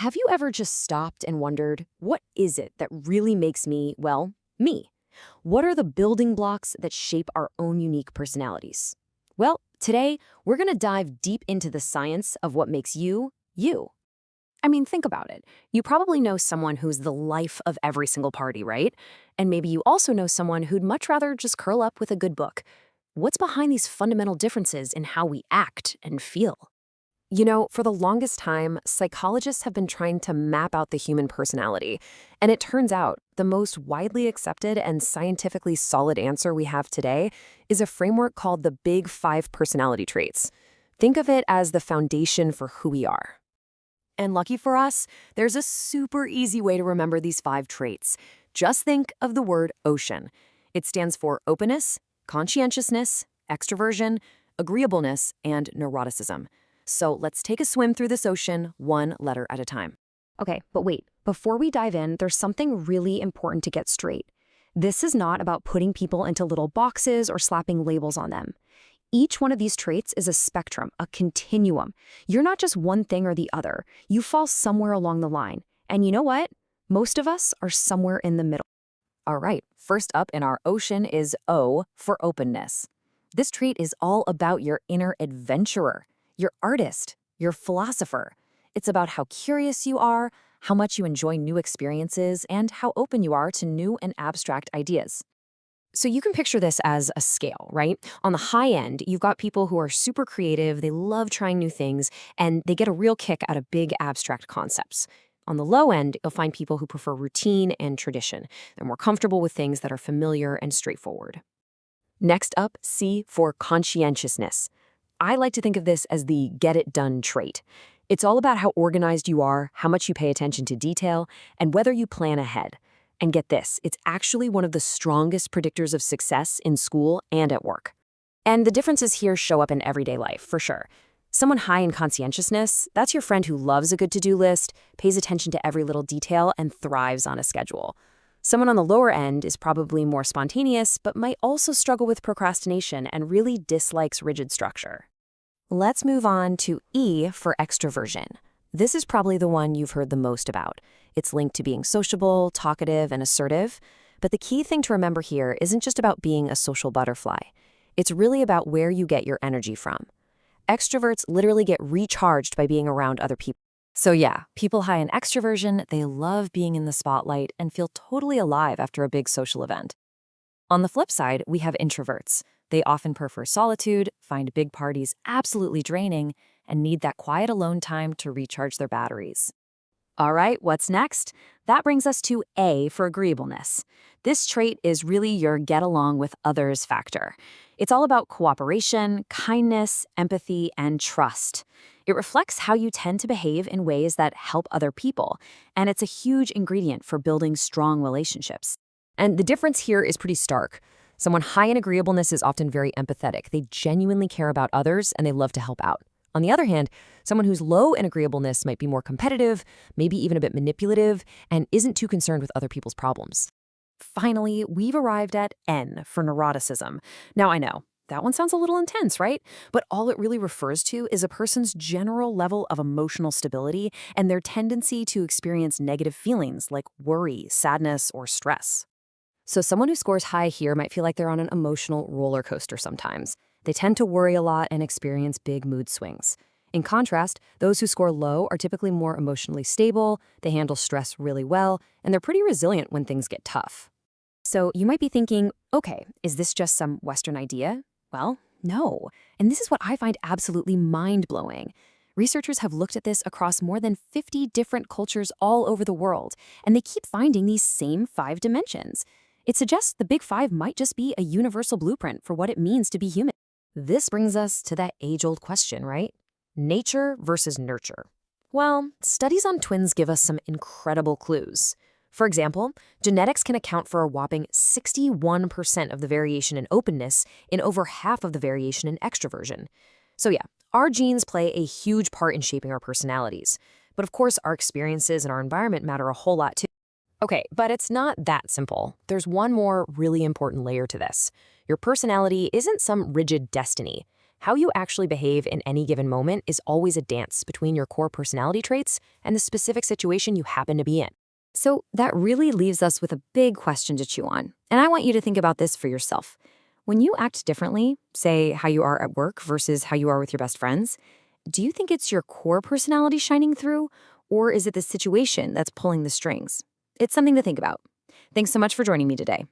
Have you ever just stopped and wondered, what is it that really makes me, well, me? What are the building blocks that shape our own unique personalities? Well, today, we're going to dive deep into the science of what makes you, you. I mean, think about it. You probably know someone who's the life of every single party, right? And maybe you also know someone who'd much rather just curl up with a good book. What's behind these fundamental differences in how we act and feel? For the longest time, psychologists have been trying to map out the human personality. And it turns out the most widely accepted and scientifically solid answer we have today is a framework called the Big Five personality traits. Think of it as the foundation for who we are. And lucky for us, there's a super easy way to remember these five traits. Just think of the word ocean. It stands for openness, conscientiousness, extraversion, agreeableness, and neuroticism. So let's take a swim through this ocean, one letter at a time. Okay, but wait, before we dive in, there's something really important to get straight. This is not about putting people into little boxes or slapping labels on them. Each one of these traits is a spectrum, a continuum. You're not just one thing or the other. You fall somewhere along the line. And you know what? Most of us are somewhere in the middle. All right, first up in our ocean is O for openness. This trait is all about your inner adventurer, your artist, your philosopher. It's about how curious you are, how much you enjoy new experiences, and how open you are to new and abstract ideas. So you can picture this as a scale, right? On the high end, you've got people who are super creative, they love trying new things, and they get a real kick out of big abstract concepts. On the low end, you'll find people who prefer routine and tradition. They're more comfortable with things that are familiar and straightforward. Next up, C for conscientiousness. I like to think of this as the get-it-done trait. It's all about how organized you are, how much you pay attention to detail, and whether you plan ahead. And get this, it's actually one of the strongest predictors of success in school and at work. And the differences here show up in everyday life, for sure. Someone high in conscientiousness, that's your friend who loves a good to-do list, pays attention to every little detail, and thrives on a schedule. Someone on the lower end is probably more spontaneous, but might also struggle with procrastination and really dislikes rigid structure. Let's move on to E for extraversion. This is probably the one you've heard the most about. It's linked to being sociable, talkative, and assertive. But the key thing to remember here isn't just about being a social butterfly. It's really about where you get your energy from. Extroverts literally get recharged by being around other people. So yeah, people high in extraversion, they love being in the spotlight and feel totally alive after a big social event. On the flip side, we have introverts. They often prefer solitude, find big parties absolutely draining, and need that quiet alone time to recharge their batteries. All right, what's next? That brings us to A for agreeableness. This trait is really your get along with others factor. It's all about cooperation, kindness, empathy, and trust. It reflects how you tend to behave in ways that help other people, and it's a huge ingredient for building strong relationships. And the difference here is pretty stark. Someone high in agreeableness is often very empathetic. They genuinely care about others, and they love to help out. On the other hand, someone who's low in agreeableness might be more competitive, maybe even a bit manipulative, and isn't too concerned with other people's problems. Finally, we've arrived at N for neuroticism. Now I know, that one sounds a little intense, right? But all it really refers to is a person's general level of emotional stability and their tendency to experience negative feelings like worry, sadness, or stress. So someone who scores high here might feel like they're on an emotional roller coaster sometimes. They tend to worry a lot and experience big mood swings. In contrast, those who score low are typically more emotionally stable, they handle stress really well, and they're pretty resilient when things get tough. So you might be thinking, okay, is this just some Western idea? Well, no. And this is what I find absolutely mind-blowing. Researchers have looked at this across more than 50 different cultures all over the world, and they keep finding these same 5 dimensions. It suggests the Big Five might just be a universal blueprint for what it means to be human. This brings us to that age-old question, right? Nature versus nurture. Well, studies on twins give us some incredible clues. For example, genetics can account for a whopping 61% of the variation in openness and over half of the variation in extraversion. So yeah, our genes play a huge part in shaping our personalities. But of course, our experiences and our environment matter a whole lot too. Okay, but it's not that simple. There's one more really important layer to this. Your personality isn't some rigid destiny. How you actually behave in any given moment is always a dance between your core personality traits and the specific situation you happen to be in. So that really leaves us with a big question to chew on. And I want you to think about this for yourself. When you act differently, say how you are at work versus how you are with your best friends, do you think it's your core personality shining through, or is it the situation that's pulling the strings? It's something to think about. Thanks so much for joining me today.